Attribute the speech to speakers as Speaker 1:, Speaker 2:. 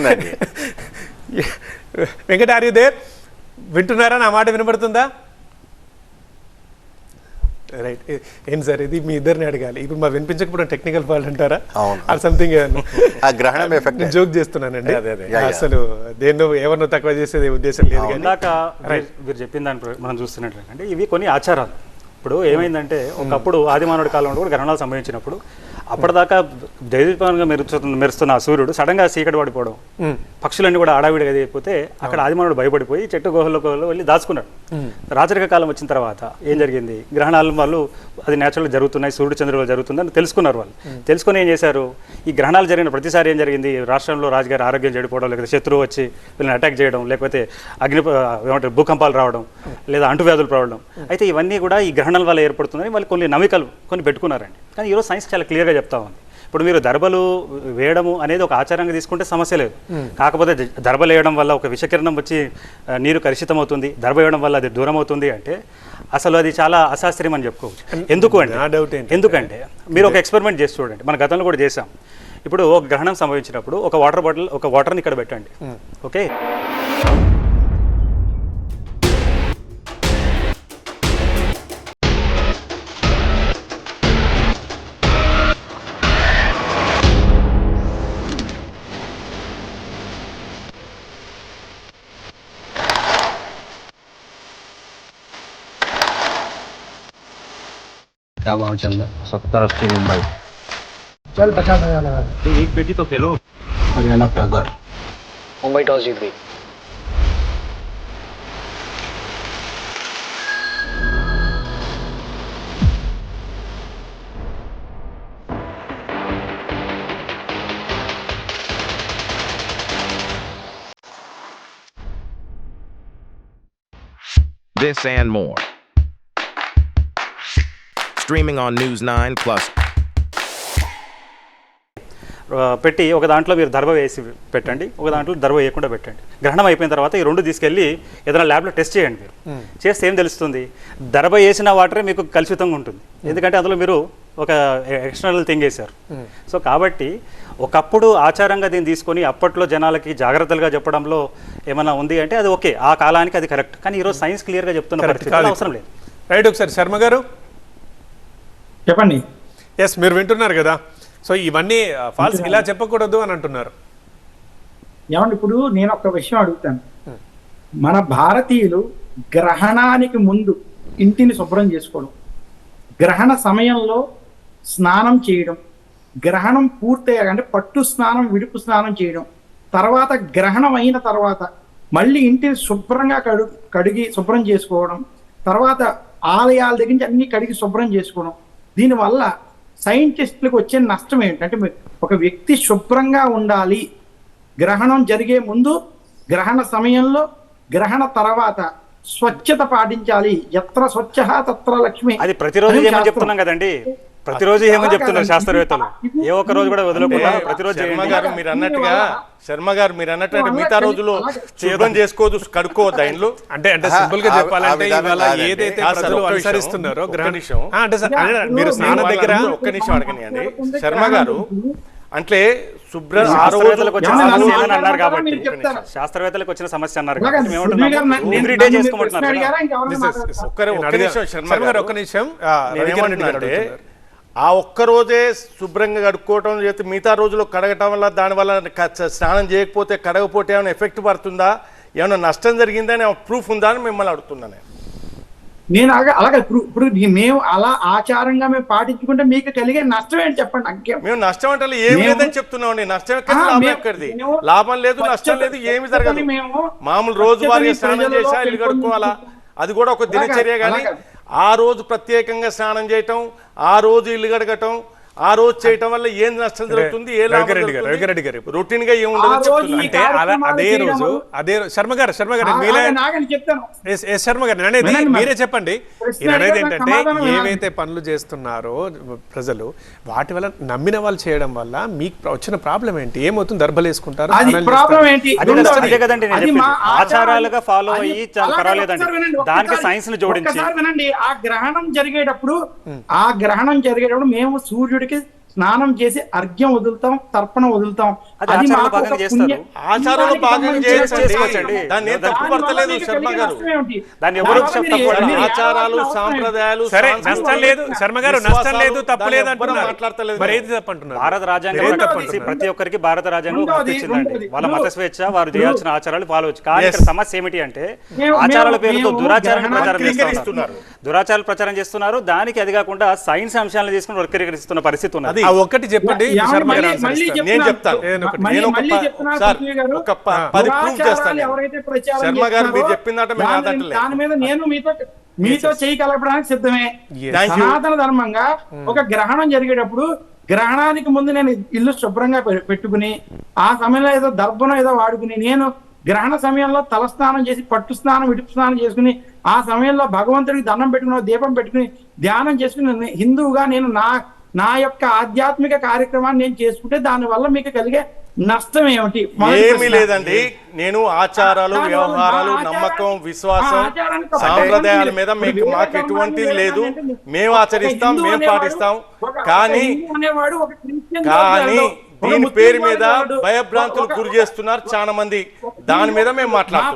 Speaker 1: వచ్చిందండి.
Speaker 2: Venkata are you there? వింటున్నారా? నా మాట వినబడుతుందా? రైట్. ఏంటి సార్ ఇది? మీ ఇద్దరిని అడగాలి. ఇప్పుడు మా వినిపించకపోవడం టెక్నికల్ ఫాల్ట్ అంటారా? ఆర్ సంథింగ్
Speaker 1: గ్రహణం ఎఫెక్ట్.
Speaker 2: జోక్ చేస్తున్నానండి. అసలు దేన్నో ఎవరినో తక్కువ చేసేది ఉద్దేశం లేదు.
Speaker 3: ఇందాక మీరు చెప్పిన దాని మనం చూస్తున్నట్లయితే ఇవి కొన్ని ఆచారాలు. ఇప్పుడు ఏమైందంటే ఒకప్పుడు ఆదిమానవుడి కాలంలో కూడా గ్రహణాలు సంభవించినప్పుడు అప్పటిదాకా దైవీపంగా మెరుస్తున్న ఆ సూర్యుడు సడన్ గా చీకటి పడిపోవడం, పక్షులన్నీ కూడా ఆడావిడిగా అయిపోతే అక్కడ ఆదిమానవుడు భయపడిపోయి చెట్టు గుహల్లో వెళ్ళి దాచుకున్నాడు. రాచరిక కాలం వచ్చిన తర్వాత ఏం జరిగింది? గ్రహణాలు వాళ్ళు అది నేచురల్గా జరుగుతున్నాయి, సూర్యుడు చంద్రులు జరుగుతుందని తెలుసుకున్నారు. వాళ్ళు తెలుసుకుని ఏం చేశారు? ఈ గ్రహణాలు జరిగిన ప్రతిసారి ఏం జరిగింది? రాష్ట్రంలో రాజుగారి ఆరోగ్యం చెడిపోవడం, లేకపోతే శత్రువు వచ్చి వీళ్ళని అటాక్ చేయడం, లేకపోతే ఏమంటారు భూకంపాలు రావడం, లేదా అంటువ్యాధులు రావడం. అయితే ఇవన్నీ కూడా ఈ గ్రహణాల వల్ల ఏర్పడుతుందని వాళ్ళు కొన్ని నమ్మకాలు కొన్ని పెట్టుకున్నారండి. కానీ ఈరోజు సైన్స్ చాలా క్లియర్గా చెప్తా ఉంది. ఇప్పుడు మీరు దర్బలు వేయడము అనేది ఒక ఆచారంగా తీసుకుంటే సమస్య లేదు. కాకపోతే దర్బలు వేయడం వల్ల ఒక విషకిరణం వచ్చి నీరు కలుషితం అవుతుంది, దర్బ వేయడం వల్ల అది దూరం అవుతుంది అంటే అసలు అది చాలా అశాస్త్రీయం అని చెప్పుకోవచ్చు. ఎందుకంటే మీరు ఒక ఎక్స్పెరిమెంట్ చేసి చూడండి. మన గతంలో కూడా చేసాం. ఇప్పుడు ఒక గ్రహణం సంభవించినప్పుడు ఒక వాటర్ బాటిల్, ఒక వాటర్ని ఇక్కడ పెట్టండి. ఓకే,
Speaker 4: क्या भाव चल रहा है? 70-80 मुंबई।
Speaker 5: चल 50,000 लगा।
Speaker 4: एक बेटी तो खेलो। हरियाणा पैगर।
Speaker 5: मुंबई टॉस जीत गई।
Speaker 6: This and more. Streaming on News 9+.
Speaker 3: పెట్టి ఒక దాంట్లో మీరు దర్బ వేసి పెట్టండి, ఒక దాంట్లో దర్బ వేయకుండా పెట్టండి. గ్రహణం అయిపోయిన తర్వాత ఈ రెండు తీసుకెళ్ళి ఏదైనా ల్యాబ్లో టెస్ట్ చేయండి. మీరు చేస్తే ఏం తెలుస్తుంది? దర్బ వేసిన వాటరే మీకు కలుషితంగా ఉంటుంది, ఎందుకంటే అందులో మీరు ఒక ఎక్స్టర్నల్ థింగ్ వేశారు. సో కాబట్టి ఒకప్పుడు ఆచారంగా దీన్ని తీసుకొని అప్పట్లో జనాలకి జాగ్రత్తలుగా చెప్పడంలో ఏమైనా ఉంది అంటే అది ఓకే, ఆ కాలానికి అది కరెక్ట్. కానీ ఈరోజు సైన్స్ క్లియర్గా చెప్తున్న పరిస్థితి అవసరం లేదు.
Speaker 2: రైట్. ఒకసారి శర్మ గారు
Speaker 5: చెప్పండి.
Speaker 2: ఎస్, మీరు వింటున్నారు కదా. సో ఇవన్నీ ఫాల్స్ ఇలా చెప్పకూడదు అని అంటున్నారు.
Speaker 5: ఏమండి, ఇప్పుడు నేను ఒక విషయం అడుగుతాను. మన భారతీయులు గ్రహణానికి ముందు ఇంటిని శుభ్రం చేసుకోవడం, గ్రహణ సమయంలో స్నానం చేయడం, గ్రహణం పూర్తయ్యాక అంటే పట్టు స్నానం, విడుపు స్నానం చేయడం, తర్వాత గ్రహణం అయిన తర్వాత మళ్ళీ ఇంటిని శుభ్రంగా కడిగి శుభ్రం చేసుకోవడం, తర్వాత ఆలయాల దగ్గర నుంచి అన్ని కడిగి శుభ్రం చేసుకోవడం. దీనివల్ల సైంటిస్టులకు వచ్చే నష్టం ఏంటంటే ఒక వ్యక్తి శుభ్రంగా ఉండాలి. గ్రహణం జరిగే ముందు, గ్రహణ సమయంలో, గ్రహణ తర్వాత స్వచ్ఛత పాటించాలి. ఎత్ర స్వచ్ఛ తత్ర లక్ష్మి.
Speaker 3: అది ప్రతిరోజు ఏమని చెప్తున్నాం కదండి, ప్రతిరోజు ఏమని చెప్తున్నారు శాస్త్రవేత్తలు. ఏ ఒక్క రోజు కూడా వదలకుండా ప్రతిరోజు.
Speaker 1: శర్మ గారు మీరు అన్నట్టుగా మిగతా రోజుల్లో శుభ్రం చేసుకోవద్దు, కడుక్కోవద్దు ఇంట్లో.
Speaker 2: అంటే సింపుల్ గా చెప్పాలంటే ఇవాళ ఏదైతే ప్రజలు అనుసరిస్తున్నారో మీరు స్నానం దగ్గర
Speaker 1: ఒక్క నిమిషం అడగనియండి శర్మ గారు. అంటే శుభ్రం
Speaker 3: శాస్త్రవేత్తలకు వచ్చిన సమస్య అన్నారు కాబట్టి, శాస్త్రవేత్తలకు వచ్చిన సమస్య అన్నారు కాబట్టి
Speaker 2: ఒక్క నిమిషం
Speaker 1: ఆ ఒక్క రోజే శుభ్రంగా కడుక్కోవటం చేస్తే మిగతా రోజులు కడగటం వల్ల దానివల్ల స్నానం చేయకపోతే కడగపోతే ఏమైనా ఎఫెక్ట్ పడుతుందా, ఏమైనా నష్టం జరిగిందని ప్రూఫ్ ఉందా అని మిమ్మల్ని అడుగుతున్నాను
Speaker 5: నేను. అలాగే ఇప్పుడు మేము అలా ఆచారంగా మేము పాటించుకుంటే మీకు కలిగే నష్టం ఏంటి చెప్పండి.
Speaker 1: మేము నష్టం అంటే ఏమి లేదని చెప్తున్నాం. నష్టం ఎక్కడిది? లాభం లేదు, నష్టం లేదు, ఏమి జరగదు. మామూలు రోజువారీ స్నానం చేసా ఇల్లు కడుక్కోవాలా, అది కూడా ఒక దినచర్య. కానీ ఆ రోజు ప్రత్యేకంగా స్నానం చేయటం, ఆ రోజు ఇల్లు కడగటం, ఆ రోజు చేయటం వల్ల ఏం నష్టం జరుగుతుంది, ఏ
Speaker 2: రవిరెడ్డి గారు
Speaker 1: రొటీన్ గా ఏముండదు
Speaker 2: అంటే అదే రోజు శర్మ గారు మీరే చెప్పండి. అనేది ఏంటంటే ఏవైతే పనులు చేస్తున్నారో ప్రజలు, వాటి వల్ల నమ్మిన వాళ్ళు చేయడం వల్ల మీకు వచ్చిన ప్రాబ్లం ఏంటి? ఏమవుతుంది? దర్బలు వేసుకుంటారు,
Speaker 3: ఆచారాలుగా ఫాలో అయ్యి పర్వాలేదండి. దానికి సైన్స్ ను జోడించి
Speaker 5: ఆ గ్రహణం జరిగేటప్పుడు మేము సూర్యుడికి స్నానం చేసి అర్ఘ్యం వదులుతాం, తర్పణ వదులుతాం.
Speaker 3: అది
Speaker 5: అది
Speaker 3: ఆచారంలో
Speaker 5: మాకు
Speaker 3: భాగంగా
Speaker 5: ఒక
Speaker 3: చేస్తారు.
Speaker 5: పుణ్యం.
Speaker 1: ఆచారంలో భాగంగా
Speaker 3: చేసుకోవచ్చండి.
Speaker 1: దాన్ని ఏం తప్పు పడతలేదు శర్మ గారు.
Speaker 3: దాన్ని ఎవరు తప్పు
Speaker 1: ఆచారాలు సాంప్రదాయాలు
Speaker 2: సరే,
Speaker 1: సాంస్కృతిక
Speaker 2: నష్టం లేదు శర్మ గారు, నష్టం లేదు, తప్పు
Speaker 1: దాన్ని
Speaker 2: లేదు
Speaker 1: ఎవ్వరూ
Speaker 2: అంటున్నారు.
Speaker 1: మాట్లాడతలేదు.
Speaker 2: మరి ఏది తప్పు అంటున్నారు?
Speaker 3: భారత రాజ్యాంగం
Speaker 2: రెండోది,
Speaker 3: ప్రకటించి ప్రతి ఒక్కరికి భారత రాజ్యాంగం
Speaker 5: రెండోది,
Speaker 3: ఇచ్చిందండి. వాళ్ళ
Speaker 5: రెండోది.
Speaker 3: మత స్వేచ్ఛ, వారు చేయాల్సిన ఆచారాలు ఫాలో అవచ్చు. కానీ ఇక్కడ
Speaker 1: Yes.
Speaker 3: సమస్య ఏమిటి అంటే
Speaker 5: మేము-
Speaker 3: ఆచారాల పేరుతో
Speaker 5: మేము
Speaker 3: దురాచారాన్ని ప్రచారం
Speaker 1: వక్రీకరిస్తున్నారు.
Speaker 3: దురాచారాలు ప్రచారం చేస్తున్నారు. దానికి అది కాకుండా సైన్స్ అంశాలను తీసుకుని వక్రీకరిస్తున్న పరిస్థితి ఉన్నది.
Speaker 2: ఆ ఒక్కటి చెప్పండి, శర్మ గారు answer ఇస్తారు.
Speaker 1: నేను చెప్తాను. నేను ఒక సార్ ఒక 10 ప్రూఫ్ చేస్తాను. శర్మ గారు మీరు చెప్పిన దాంట్లో మేము కాదంటలేదు.
Speaker 5: దాని మీద నేను మీతో చేయి కలపడానికి సిద్ధమే.
Speaker 1: Thank you.
Speaker 5: సనాతన ధర్మంగా ఒక గ్రహణం జరిగేటప్పుడు గ్రహణానికి ముందు నేను ఇల్లు శుభ్రంగా పెట్టుకుని ఆ సమయంలో ఏదో దర్భనం ఏదో వాడుకుని నేను గ్రహణ సమయంలో తలస్నానం చేసి పట్టు స్నానం విడుపు స్నానం చేసుకుని ఆ సమయంలో భగవంతుడికి దండం పెట్టుకుని దీపం పెట్టుకుని ధ్యానం చేసుకుని హిందువుగా నేను నా యొక్క ఆధ్యాత్మిక కార్యక్రమాన్ని నేను చేసుకుంటే దాని వల్ల మీకు కలిగే నష్టం ఏమిటి?
Speaker 1: ఏమీ లేదండి. నేను ఆచారాలు, వ్యవహారాలు, నమ్మకం, విశ్వాసం, సాంప్రదాయాల మీద మాకు ఎటువంటిది లేదు. మేము ఆచరిస్తాం, మేము పాటిస్తాం. కానీ దీని పేరు మీద భయభ్రాంతులు గురి చేస్తున్నారు చాలా మంది. దాని మీద మేము మాట్లాడుతున్నాం.